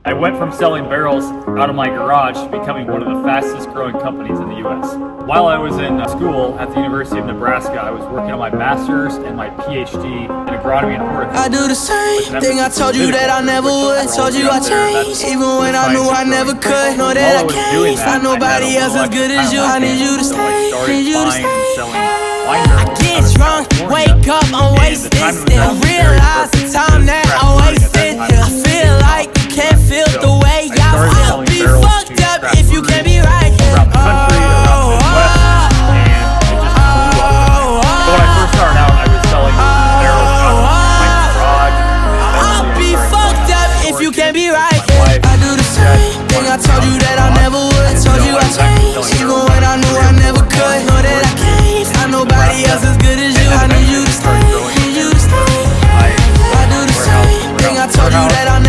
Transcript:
I went from selling barrels out of my garage to becoming one of the fastest growing companies in the U.S. While I was in school at the University of Nebraska, I was working on my master's and my PhD in agronomy and horticulture. I do the same thing I told you that I never would. Told you I changed, even when I knew I never could. Know that I can't find nobody else as good as you. I need you to stay, need you to stay. I get drunk, wake up, I'm wasted still. Realize the time that I wasted here. I feel like you can't feel the way I feel. Be fucked up if you can't be right here. Around the country, around the Midwest, and it just blew up. But when I first started out, I was selling barrels out of my garage. I'll be fucked up if you can't be right here. I do the same thing I told you that I never would. Told you I changed, even when I knew I never could. Know that I can't find nobody else as good as you. I need you to stay, need you to stay. I do the same thing I told you that I never